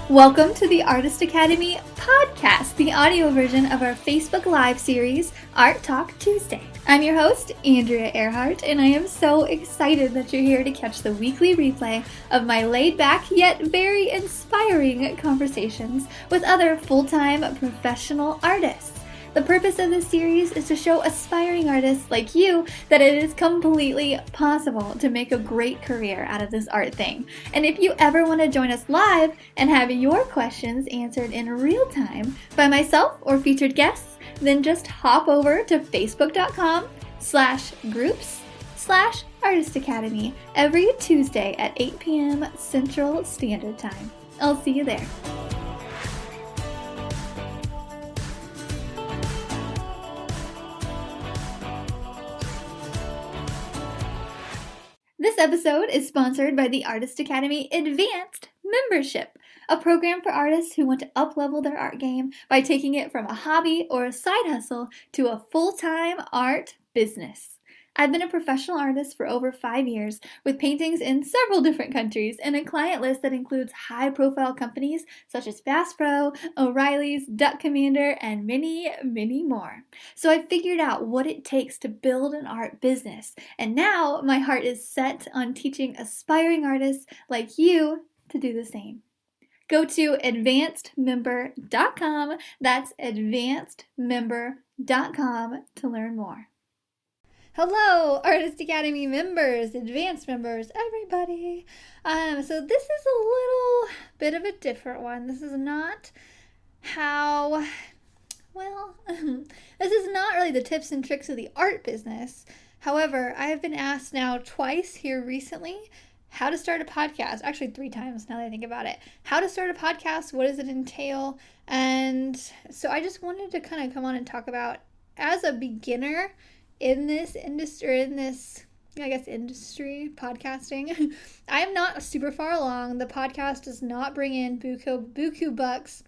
Welcome to the Artist Academy podcast, the audio version of our Facebook Live series, Art Talk Tuesday. I'm your host, Andrea Earhart, and I am so excited that you're here to catch the weekly replay of my laid-back yet very inspiring conversations with other full-time professional artists. The purpose of this series is to show aspiring artists like you that it is completely possible to make a great career out of this art thing. And if you ever want to join us live and have your questions answered in real time by myself or featured guests, then just hop over to facebook.com/groups/Artist Academy every Tuesday at 8 p.m. Central Standard Time. I'll see you there. This episode is sponsored by the Artist Academy Advanced Membership, a program for artists who want to up-level their art game by taking it from a hobby or a side hustle to a full-time art business. I've been a professional artist for over 5 years with paintings in several different countries and a client list that includes high-profile companies such as Bass Pro, O'Reilly's, Duck Commander, and many, many more. So I figured out what it takes to build an art business, and now my heart is set on teaching aspiring artists like you to do the same. Go to advancedmember.com, that's advancedmember.com to learn more. Hello, Artist Academy members, advanced members, everybody. So this is a little bit of a different one. This is not this is not really the tips and tricks of the art business. However, I have been asked now twice here recently how to start a podcast. Actually, 3 times now that I think about it. How to start a podcast, what does it entail? And so I just wanted to kind of come on and talk about, as a beginner in this industry, podcasting, I am not super far along. The podcast does not bring in buku bucks.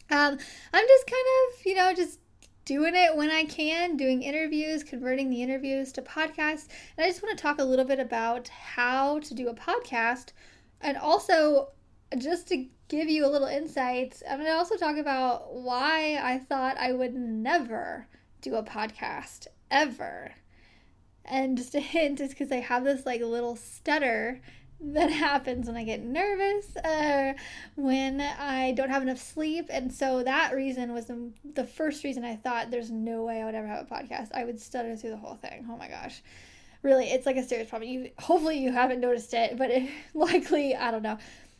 I'm just kind of, just doing it when I can, doing interviews, converting the interviews to podcasts. And I just want to talk a little bit about how to do a podcast, and also just to give you a little insights, I'm going to also talk about why I thought I would never do a podcast ever. And just a hint is because I have this little stutter that happens when I get nervous or when I don't have enough sleep. And so that reason was the first reason I thought there's no way I would ever have a podcast. I would stutter through the whole thing. Oh my gosh. Really, it's like a serious problem. Hopefully you haven't noticed it, but likely, I don't know.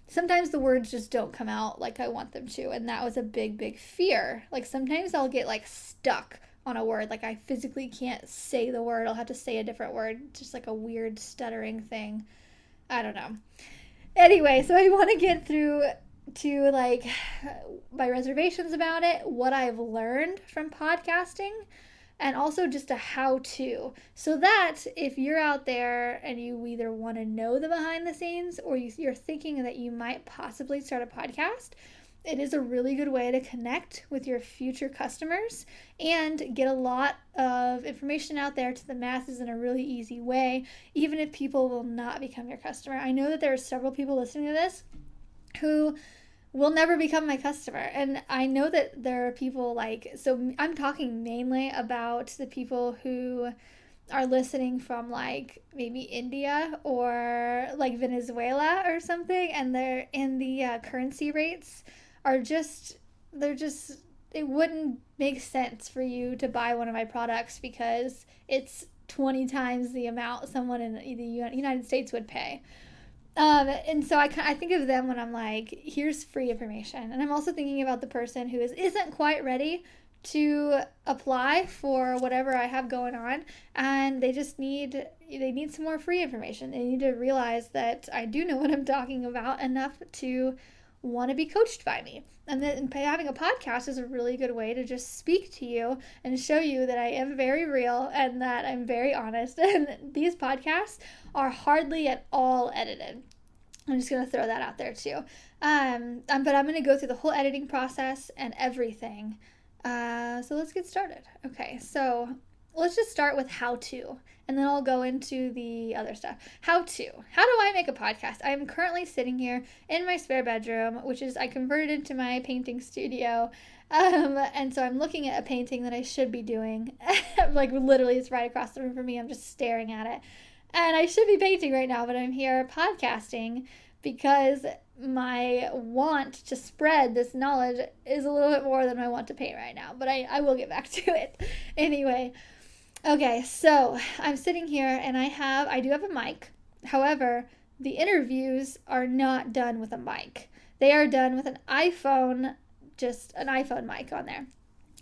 Sometimes the words just don't come out like I want them to. And that was a big, big fear. Sometimes I'll get stuck on a word, I physically can't say the word. I'll have to say a different word, just a weird stuttering thing. I don't know. Anyway, so I want to get through to my reservations about it, what I've learned from podcasting, and also just a how-to, so that if you're out there and you either want to know the behind the scenes or you're thinking that you might possibly start a podcast, it is a really good way to connect with your future customers and get a lot of information out there to the masses in a really easy way, even if people will not become your customer. I know that there are several people listening to this who will never become my customer. And I know that there are people so I'm talking mainly about the people who are listening from maybe India or Venezuela or something, and they're in the currency rates are it wouldn't make sense for you to buy one of my products because it's 20 times the amount someone in the United States would pay. And so I think of them when I'm here's free information. And I'm also thinking about the person who isn't quite ready to apply for whatever I have going on, and they need some more free information. They need to realize that I do know what I'm talking about enough to want to be coached by me. And then having a podcast is a really good way to just speak to you and show you that I am very real and that I'm very honest. And these podcasts are hardly at all edited. I'm just going to throw that out there too. But I'm going to go through the whole editing process and everything. So let's get started. Okay, so let's just start with how to, and then I'll go into the other stuff. How do I make a podcast? I'm currently sitting here in my spare bedroom, which is, I converted into my painting studio. And so I'm looking at a painting that I should be doing. Like literally it's right across the room from me. I'm just staring at it. And I should be painting right now, but I'm here podcasting because my want to spread this knowledge is a little bit more than my want to paint right now. But I will get back to it. Anyway, okay, so I'm sitting here and I do have a mic. However, the interviews are not done with a mic. They are done with an iPhone, just an iPhone mic on there.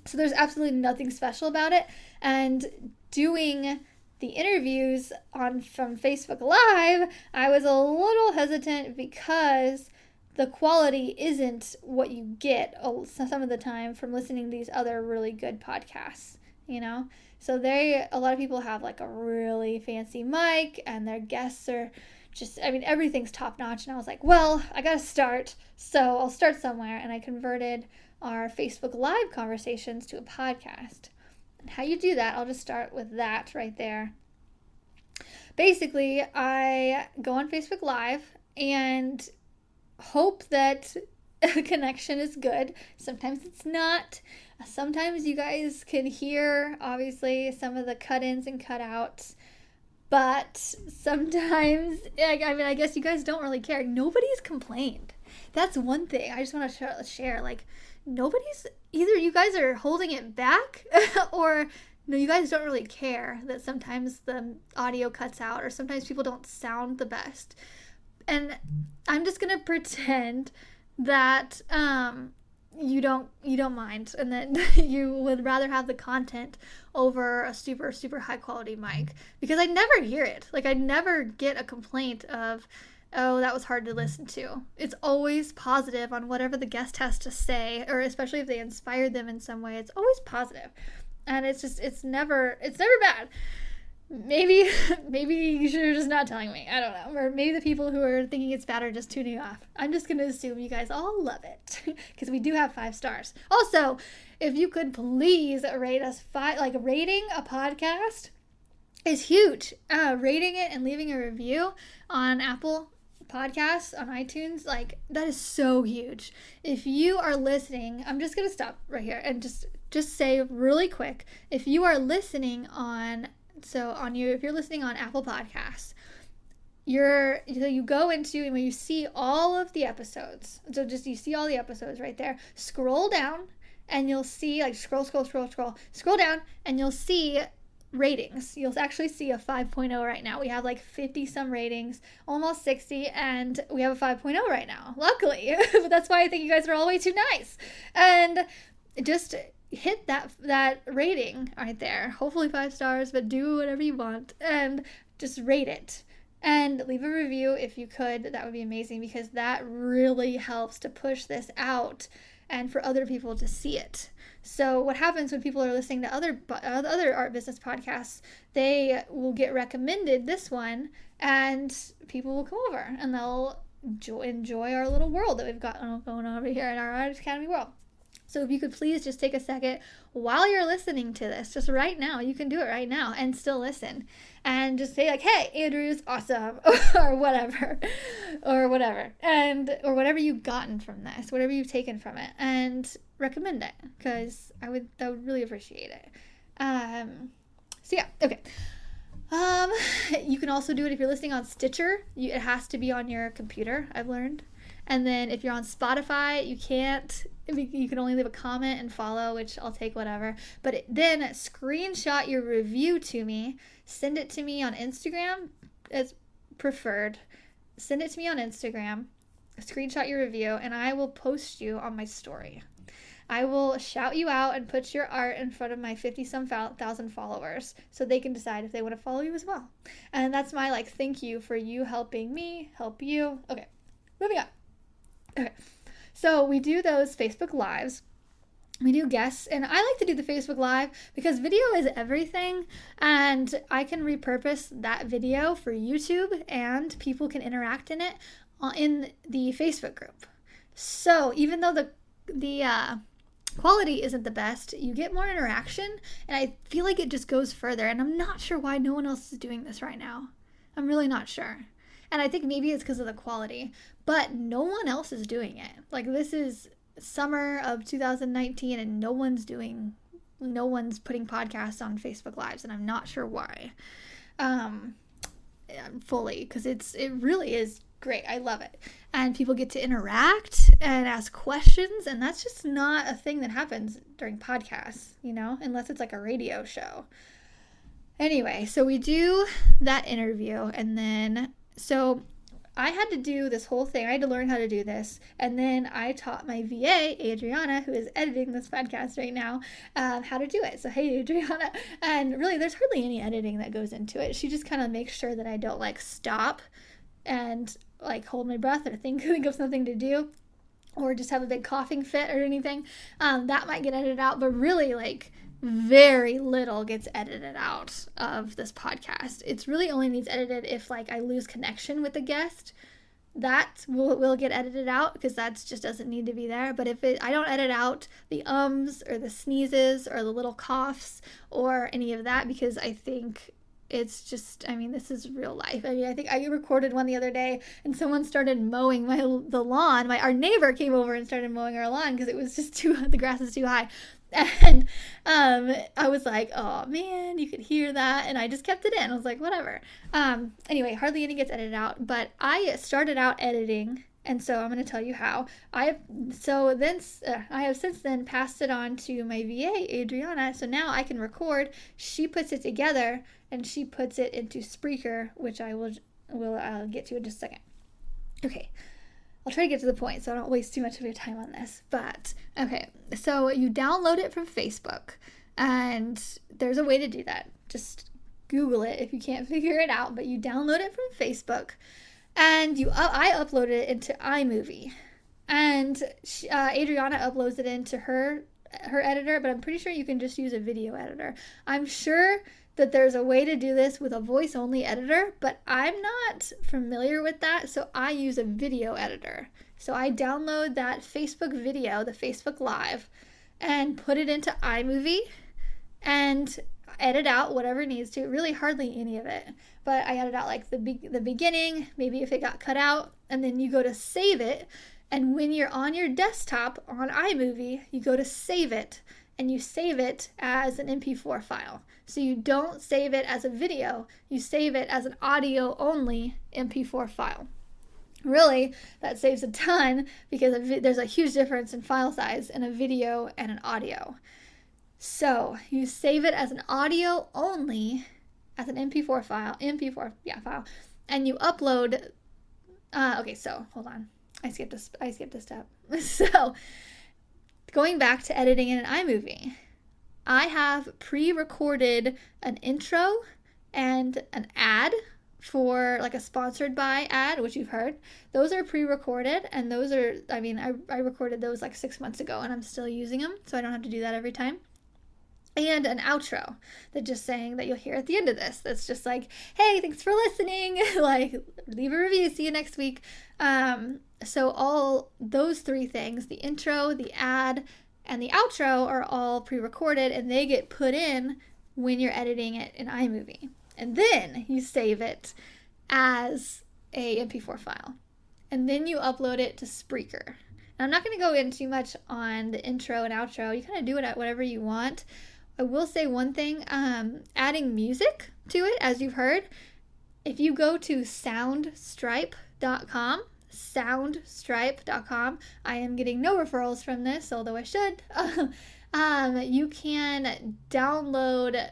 So there's absolutely nothing special about it. And doing the interviews from Facebook Live, I was a little hesitant because the quality isn't what you get some of the time from listening to these other really good podcasts, you know? So a lot of people have like a really fancy mic and their guests are just, I mean, everything's top notch. And I was like, well, I got to start. So I'll start somewhere. And I converted our Facebook Live conversations to a podcast. And how you do that, I'll just start with that right there. Basically, I go on Facebook Live and hope that the connection is good. Sometimes it's not. Sometimes you guys can hear, obviously, some of the cut-ins and cut-outs. But sometimes, I guess you guys don't really care. Nobody's complained. That's one thing I just want to share. Like, either you guys are holding it back or no, you guys don't really care that sometimes the audio cuts out or sometimes people don't sound the best. And I'm just going to pretend that you don't mind and that you would rather have the content over a super, super high quality mic, because I never hear it. Like, I never get a complaint of, oh, that was hard to listen to. It's always positive on whatever the guest has to say, or especially if they inspired them in some way, it's always positive. And it's never bad. Maybe you're just not telling me. I don't know. Or maybe the people who are thinking it's bad are just tuning off. I'm just going to assume you guys all love it because we do have 5 stars. Also, if you could please rate us 5, like rating a podcast is huge. Rating it and leaving a review on Apple Podcasts, on iTunes, like that is so huge. If you are listening, I'm just going to stop right here and just say really quick, if you are listening if you're listening on Apple Podcasts, you go into, and when you see all of the episodes, so just you see all the episodes right there, scroll down and you'll see, like scroll down and you'll see ratings. You'll actually see a 5.0 right now. We have like 50 some ratings, almost 60, and we have a 5.0 right now, luckily. But that's why I think you guys are all way too nice. And just hit that rating right there. Hopefully 5 stars, but do whatever you want and just rate it and leave a review if you could. That would be amazing, because that really helps to push this out and for other people to see it. So what happens when people are listening to other art business podcasts, they will get recommended this one and people will come over and they'll enjoy our little world that we've got going on over here in our Artist Academy world. So if you could please just take a second while you're listening to this, just right now, you can do it right now and still listen. And just say like, hey, Andrew's awesome, or whatever, or whatever you've gotten from this, whatever you've taken from it, and recommend it, because I would really appreciate it. So yeah, okay. You can also do it if you're listening on Stitcher. It has to be on your computer, I've learned. And then if you're on Spotify, you can only leave a comment and follow, which I'll take whatever. But then screenshot your review to me. Send it to me on Instagram as preferred. Send it to me on Instagram. Screenshot your review, and I will post you on my story. I will shout you out and put your art in front of my 50-some thousand followers so they can decide if they want to follow you as well. And that's my thank you for you helping me help you. Okay, moving on. Okay, so we do those Facebook Lives. We do guests, and I like to do the Facebook Live because video is everything, and I can repurpose that video for YouTube, and people can interact in it in the Facebook group. So even though the quality isn't the best. You get more interaction, and I feel like it just goes further, and I'm not sure why no one else is doing this right now. I'm really not sure. And I think maybe it's because of the quality, but no one else is doing it. Like, this is summer of 2019, and no one's putting podcasts on Facebook Lives, and I'm not sure why. Fully, because it really is great. I love it. And people get to interact and ask questions, and that's just not a thing that happens during podcasts, unless it's like a radio show. Anyway, so we do that interview, and then, so I had to do this whole thing. I had to learn how to do this, and then I taught my VA, Adriana, who is editing this podcast right now, how to do it. So, hey, Adriana. And really, there's hardly any editing that goes into it. She just kind of makes sure that I don't, stop and, hold my breath or think of something to do, or just have a big coughing fit or anything. That might get edited out, but really, very little gets edited out of this podcast. It's really only needs edited if I lose connection with the guest. That will get edited out, because that just doesn't need to be there. But if I don't edit out the ums or the sneezes or the little coughs or any of that, because I think it's just, this is real life. I think I recorded one the other day, and someone started mowing the lawn. Our neighbor came over and started mowing our lawn because it was just the grass is too high. And I was like, oh man, you could hear that. And I just kept it in. I was like, whatever. Anyway, hardly any gets edited out. But I started out editing, and so I'm going to tell you how. I have since then passed it on to my VA, Adriana. So now I can record. She puts it together, and she puts it into Spreaker, which I will get to in just a second. Okay. I'll try to get to the point so I don't waste too much of your time on this. But, okay, so you download it from Facebook, and there's a way to do that. Just Google it if you can't figure it out, but you download it from Facebook, and I uploaded it into iMovie, and Adriana uploads it into her editor, but I'm pretty sure you can just use a video editor. I'm sure that there's a way to do this with a voice-only editor, but I'm not familiar with that, so I use a video editor. So I download that Facebook video, the Facebook Live, and put it into iMovie and edit out whatever needs to. Really hardly any of it, but I edit out the beginning, maybe if it got cut out, and then you go to save it, and when you're on your desktop on iMovie, you go to save it, and you save it as an MP4 file. So you don't save it as a video, you save it as an audio-only MP4 file. Really, that saves a ton, because there's a huge difference in file size in a video and an audio. So you save it as an audio-only, as an MP4 file, file, and you upload, so hold on, I skipped a step. So, going back to editing in an iMovie, I have pre-recorded an intro and an ad for a sponsored by ad, which you've heard. Those are pre-recorded, and those are, I recorded those 6 months ago, and I'm still using them, so I don't have to do that every time. And an outro that's just saying that you'll hear at the end of this. That's just hey, thanks for listening. Leave a review. See you next week. So all those three things, the intro, the ad, and the outro, are all pre-recorded, and they get put in when you're editing it in iMovie. And then you save it as a MP4 file. And then you upload it to Spreaker. And I'm not going to go in too much on the intro and outro. You kind of do it at whatever you want. I will say one thing, adding music to it, as you've heard, if you go to soundstripe.com, I am getting no referrals from this, although I should. You can download,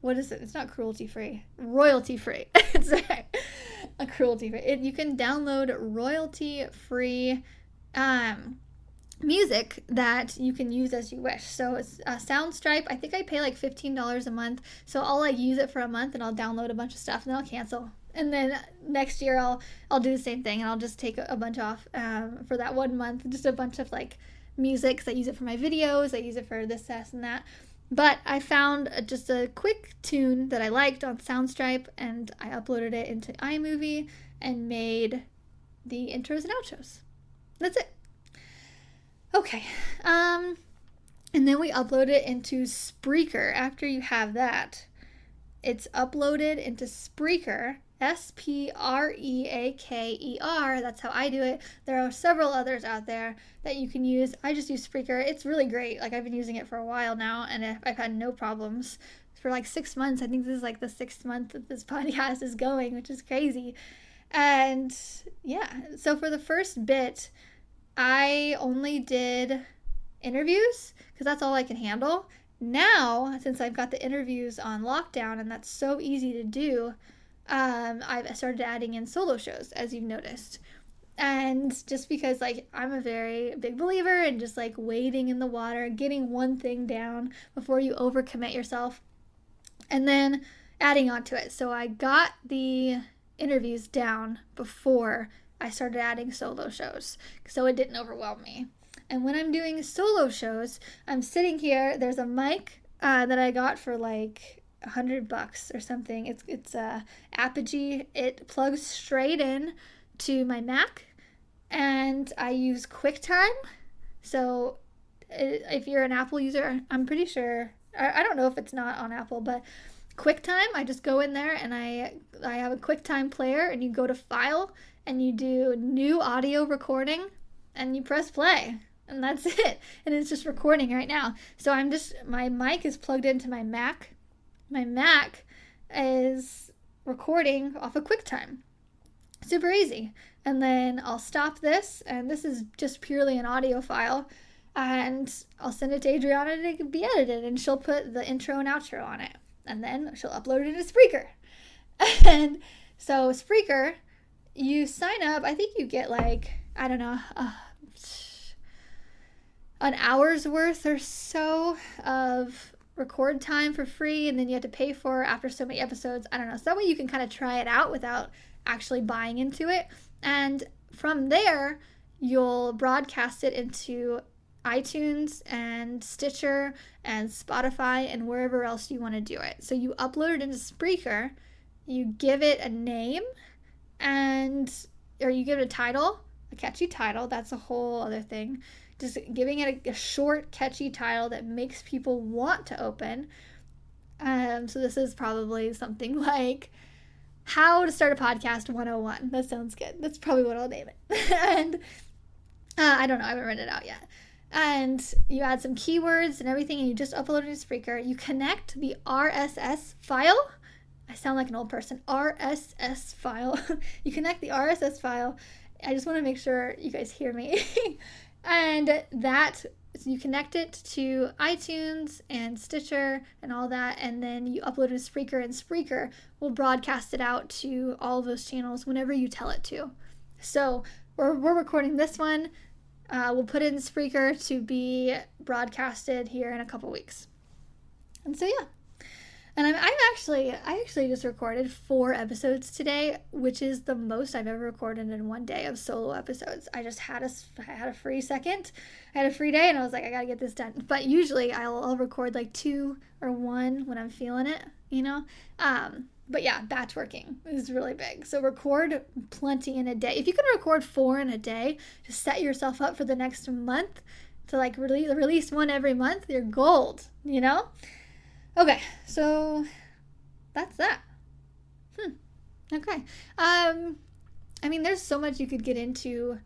what is it? It's not cruelty-free. Royalty-free. It's cruelty-free. You can download royalty-free music that you can use as you wish. So it's Soundstripe. I think I pay $15 a month. So I'll use it for a month, and I'll download a bunch of stuff, and then I'll cancel. And then next year I'll do the same thing, and I'll just take a bunch off for that 1 month. Just a bunch of music, because I use it for my videos. I use it for this, and that. But I found just a quick tune that I liked on Soundstripe, and I uploaded it into iMovie and made the intros and outros. That's it. Okay. And then we upload it into Spreaker. After you have that, it's uploaded into Spreaker, Spreaker. That's how I do it. There are several others out there that you can use. I just use Spreaker. It's really great. Like, I've been using it for a while now, and I've had no problems for like 6 months. I think this is like the 6th month that this podcast is going, which is crazy. And yeah, so for the first bit, I only did interviews because that's all I can handle. Now, since I've got the interviews on lockdown and that's so easy to do, I've started adding in solo shows, as you've noticed. And just because, like, I'm a very big believer in just like wading in the water, getting one thing down before you overcommit yourself, and then adding on to it. So I got the interviews down before I started adding solo shows, so it didn't overwhelm me. And when I'm doing solo shows, I'm sitting here. There's a mic that I got for like $100 or something. It's Apogee. It plugs straight in to my Mac, and I use QuickTime. So if you're an Apple user, I'm pretty sure. I don't know if it's not on Apple, but QuickTime, I just go in there and I have a QuickTime player, and you go to File and you do New Audio Recording, and you press play. And that's it. And it's just recording right now. So my mic is plugged into my Mac. My Mac is recording off of QuickTime. Super easy. And then I'll stop this, and this is just purely an audio file, and I'll send it to Adriana to be edited, and she'll put the intro and outro on it. And then she'll upload it into Spreaker. And so Spreaker, you sign up. I think you get like, I don't know, an hour's worth or so of record time for free, and then you have to pay for after so many episodes. I don't know. So that way you can kind of try it out without actually buying into it. And from there, you'll broadcast it into iTunes and Stitcher and Spotify and wherever else you want to do it. So you upload it into Spreaker, you give it a name, or you give it a title, a catchy title. That's a whole other thing. Just giving it a short, catchy title that makes people want to open. So this is probably something like How to Start a Podcast 101. That sounds good. That's probably what I'll name it. And I don't know. I haven't written it out yet. And you add some keywords and everything, and you just upload it to Spreaker. You connect the RSS file. I sound like an old person. RSS file. You connect the RSS file. I just want to make sure you guys hear me. And so you connect it to iTunes and Stitcher and all that, and then you upload it to Spreaker, and Spreaker will broadcast it out to all of those channels whenever you tell it to. So we're recording this one. We'll put it in Spreaker to be broadcasted here in a couple weeks. And so yeah. And I actually just recorded 4 episodes today, which is the most I've ever recorded in one day of solo episodes. I just had a free second. I had a free day, and I was like, I gotta get this done. But usually I'll record like 2 or 1 when I'm feeling it, you know? But yeah, batch working is really big. So record plenty in a day. If you can record 4 in a day, just set yourself up for the next month to like release 1 every month. You're gold, you know? Okay, so that's that. Okay. I mean, there's so much you could get into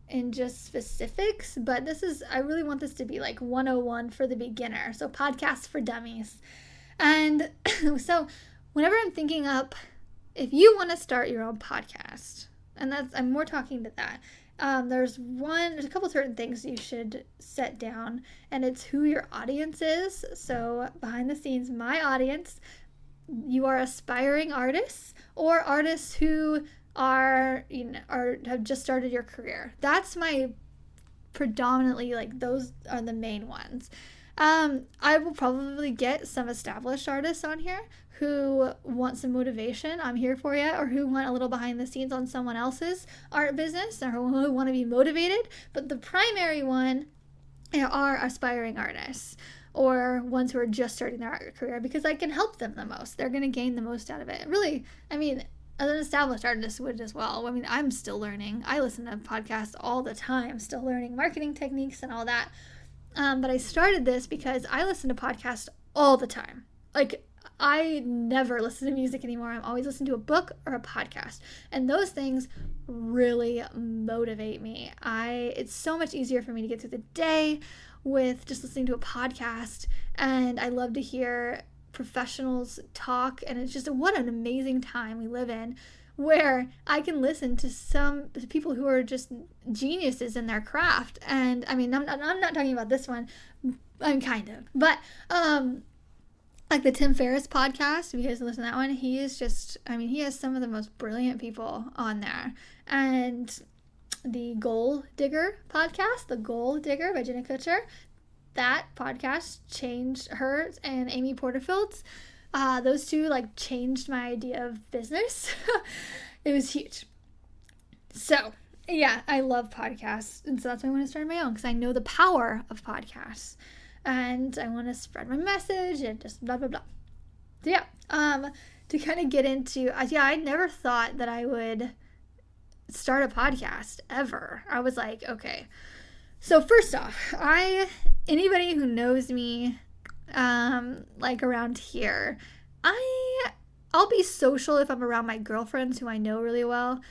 in just specifics, but I really want this to be like 101 for the beginner. So podcasts for dummies. And so whenever I'm thinking up, if you want to start your own podcast, and I'm more talking to that, there's a couple certain things you should set down, and it's who your audience is. So behind the scenes, my audience, you are aspiring artists or artists who have just started your career. That's my predominantly, like, those are the main ones. I will probably get some established artists on here who want some motivation. I'm here for you. Or who want a little behind the scenes on someone else's art business, or who want to be motivated. But the primary one are aspiring artists, or ones who are just starting their art career, because I can help them the most. They're going to gain the most out of it. Really, I mean, an established artist would as well. I mean, I'm still learning. I listen to podcasts all the time, still learning marketing techniques and all that. But I started this because I listen to podcasts all the time. Like, I never listen to music anymore. I'm always listening to a book or a podcast. And those things really motivate me. It's so much easier for me to get through the day with just listening to a podcast. And I love to hear professionals talk. And it's just what an amazing time we live in, where I can listen to some people who are just geniuses in their craft. And I mean, I'm not talking about this one. I'm kind of. But, like the Tim Ferriss podcast, if you guys listen to that one, he is just, I mean, he has some of the most brilliant people on there. And the Goal Digger podcast, The Goal Digger by Jenna Kutcher, that podcast changed hers and Amy Porterfield's. Those two like changed my idea of business. It was huge. So yeah, I love podcasts. And so that's why I want to start my own, because I know the power of podcasts. And I want to spread my message and just blah, blah, blah. So yeah, to kind of get into, I never thought that I would start a podcast ever. I was like, okay. So first off, anybody who knows me, like around here, I'll be social if I'm around my girlfriends who I know really well,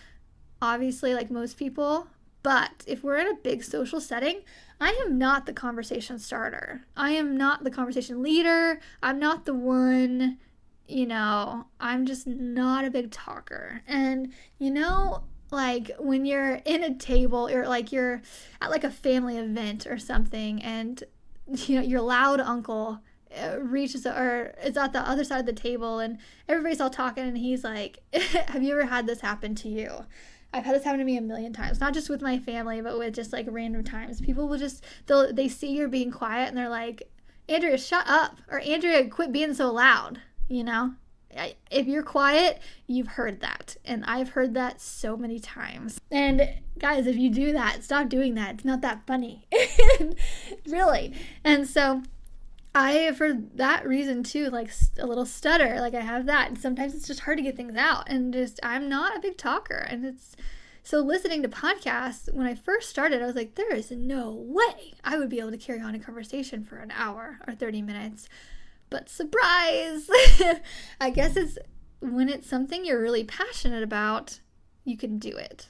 obviously, like most people. But if we're in a big social setting, I am not the conversation starter. I am not the conversation leader. I'm not the one, I'm just not a big talker. And, like when you're in a table or like you're at like a family event or something, and, your loud uncle reaches or is at the other side of the table and everybody's all talking and he's like, have you ever had this happen to you? I've had this happen to me a million times, not just with my family, but with just like random times. People will just, they see you're being quiet and they're like, Andrea, shut up. Or Andrea, quit being so loud. If you're quiet, you've heard that. And I've heard that so many times. And guys, if you do that, stop doing that. It's not that funny. Really. And so for that reason too, like a little stutter, like I have that. And sometimes it's just hard to get things out. And I'm not a big talker. And so listening to podcasts, when I first started, I was like, there is no way I would be able to carry on a conversation for an hour or 30 minutes. But surprise! I guess it's when it's something you're really passionate about, you can do it.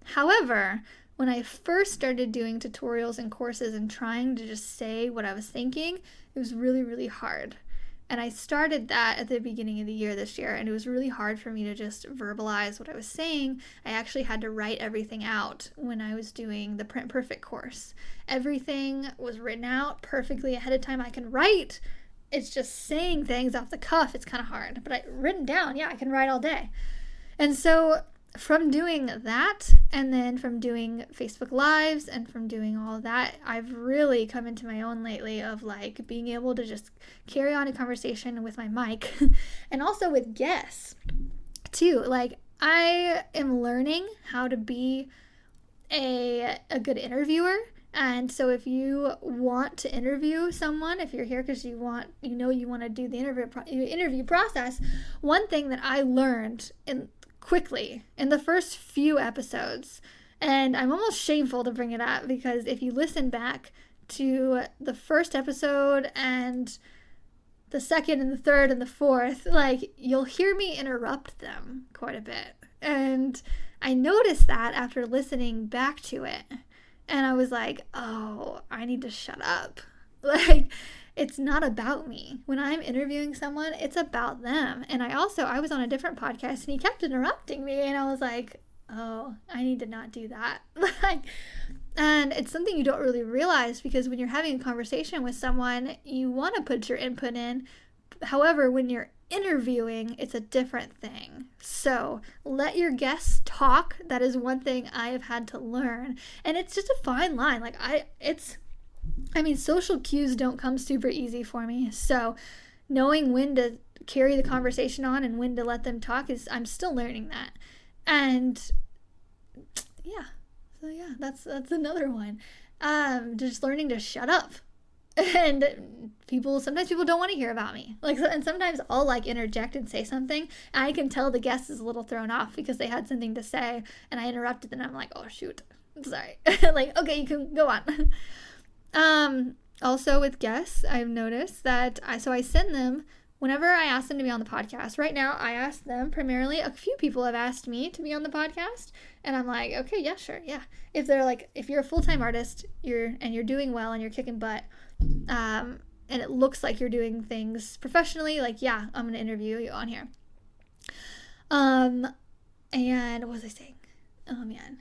However, when I first started doing tutorials and courses and trying to just say what I was thinking, it was really, really hard. And I started that at the beginning of the year this year, and it was really hard for me to just verbalize what I was saying. I actually had to write everything out when I was doing the Print Perfect course. Everything was written out perfectly ahead of time. I can write. It's just saying things off the cuff. It's kind of hard. But written down, I can write all day. And so from doing that, and then from doing Facebook Lives, and from doing all of that, I've really come into my own lately of like being able to just carry on a conversation with my mic and also with guests too. Like I am learning how to be a good interviewer. And so if you want to interview someone, if you're here because you want to do the interview process, one thing that I learned quickly in the first few episodes, and I'm almost shameful to bring it up because if you listen back to the first episode and the second and the third and the fourth, like you'll hear me interrupt them quite a bit. And I noticed that after listening back to it. And I was like, oh, I need to shut up. Like, it's not about me. When I'm interviewing someone, it's about them. And I was on a different podcast and he kept interrupting me. And I was like, oh, I need to not do that. And it's something you don't really realize because when you're having a conversation with someone, you want to put your input in. However, when you're interviewing, it's a different thing. So let your guests talk. That is one thing I have had to learn. And it's just a fine line. Like social cues don't come super easy for me. So knowing when to carry the conversation on and when to let them talk I'm still learning that. And that's another one. Just learning to shut up. And sometimes people don't want to hear about me. And sometimes I'll like interject and say something, and I can tell the guest is a little thrown off because they had something to say and I interrupted them. I'm like, oh shoot, sorry. Like, okay, you can go on. Also with guests, I've noticed that I send them, whenever I ask them to be on the podcast. Right now, I ask them primarily. A few people have asked me to be on the podcast, and I'm like, okay, yeah, sure, yeah. If you're a full-time artist, you're doing well and you're kicking butt, and it looks like you're doing things professionally, like, yeah, I'm gonna interview you on here. And what was I saying? Oh man.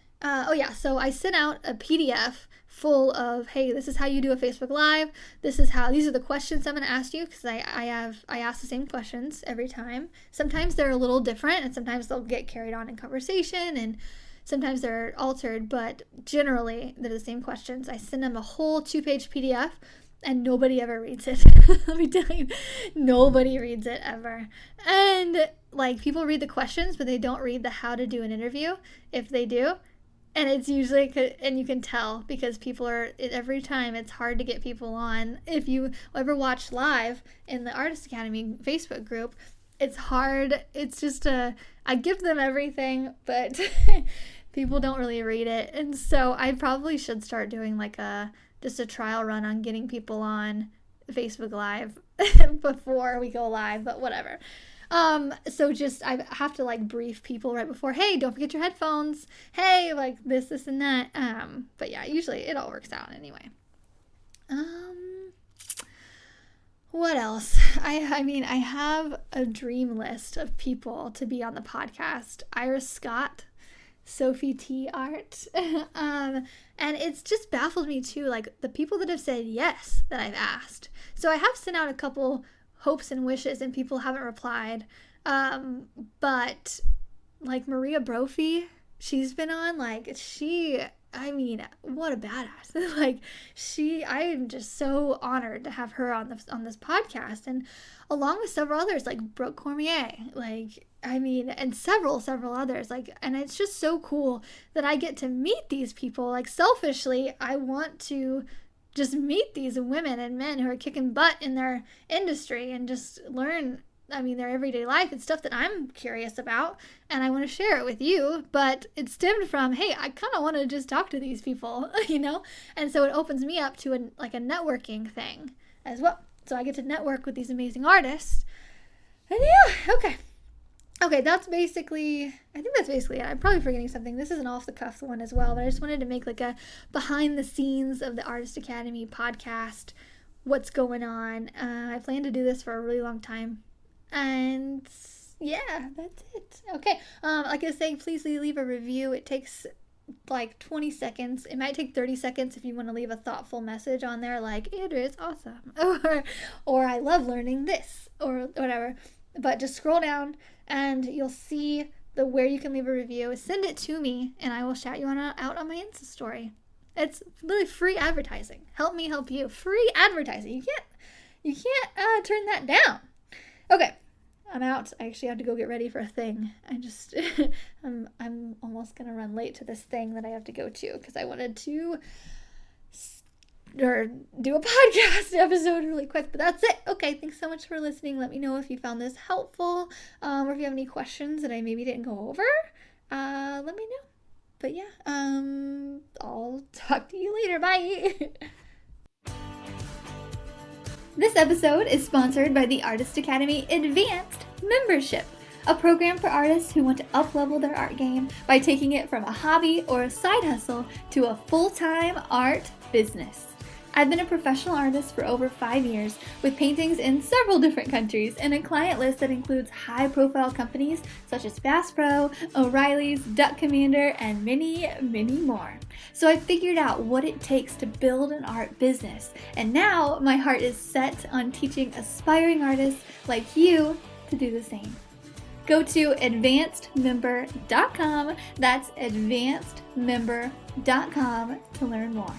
So I sent out a PDF full of, hey, this is how you do a Facebook Live. These are the questions I'm going to ask you, because I ask the same questions every time. Sometimes they're a little different, and sometimes they'll get carried on in conversation, and sometimes they're altered, but generally they're the same questions. I send them a whole 2-page PDF, and nobody ever reads it. Let me tell you, nobody reads it ever. And like, people read the questions, but they don't read the how to do an interview, if they do. And it's usually, and you can tell, because every time it's hard to get people on. If you ever watch live in the Artist Academy Facebook group, it's hard. It's just I give them everything, but people don't really read it. And so I probably should start doing like just a trial run on getting people on Facebook Live before we go live, but whatever. So I have to like brief people right before, hey, don't forget your headphones. Hey, like this and that. But yeah, usually it all works out anyway. What else? I have a dream list of people to be on the podcast. Iris Scott, Sophie T. Art. And it's just baffled me too, like the people that have said yes that I've asked. So I have sent out a couple hopes and wishes, and people haven't replied. But like Maria Brophy, she's been on, like what a badass. Like I'm just so honored to have her on this podcast, and along with several others like Brooke Cormier, and several others, and it's just so cool that I get to meet these people. Like, selfishly, I want to just meet these women and men who are kicking butt in their industry and just learn, their everyday life and stuff that I'm curious about, and I want to share it with you. But it stemmed from, hey, I kind of want to just talk to these people, and so it opens me up to a networking thing as well. So I get to network with these amazing artists, and yeah, okay, that's basically it. I'm probably forgetting something. This is an off-the-cuff one as well, but I just wanted to make like a behind-the-scenes of the Artist Academy podcast, what's going on. I plan to do this for a really long time, and yeah, that's it. Okay, like I was saying, please leave a review. It takes like 20 seconds. It might take 30 seconds if you want to leave a thoughtful message on there, like, Andrew, it's awesome, or I love learning this, or whatever. But just scroll down and you'll see where you can leave a review. Send it to me and I will shout you out on my Insta story. It's literally free advertising. Help me help you. Free advertising. You can't turn that down. Okay, I'm out. I actually have to go get ready for a thing. I'm almost gonna run late to this thing that I have to go to, because I wanted to do a podcast episode really quick, but that's it. Okay, thanks so much for listening. Let me know if you found this helpful, or if you have any questions that I maybe didn't go over. Let me know. But yeah, I'll talk to you later. Bye. This episode is sponsored by the Artist Academy Advanced Membership, a program for artists who want to up-level their art game by taking it from a hobby or a side hustle to a full-time art business. I've been a professional artist for over 5 years, with paintings in several different countries and a client list that includes high-profile companies such as Bass Pro, O'Reilly's, Duck Commander, and many, many more. So I figured out what it takes to build an art business, and now my heart is set on teaching aspiring artists like you to do the same. Go to advancedmember.com, that's advancedmember.com, to learn more.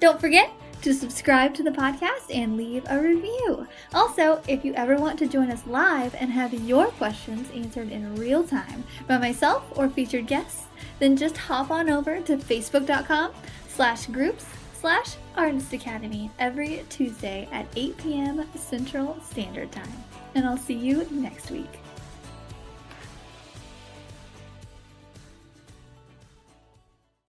Don't forget to subscribe to the podcast and leave a review. Also, if you ever want to join us live and have your questions answered in real time by myself or featured guests, then just hop on over to facebook.com/groups youtube.com/Artist Academy every Tuesday at 8 p.m. Central Standard Time. And I'll see you next week.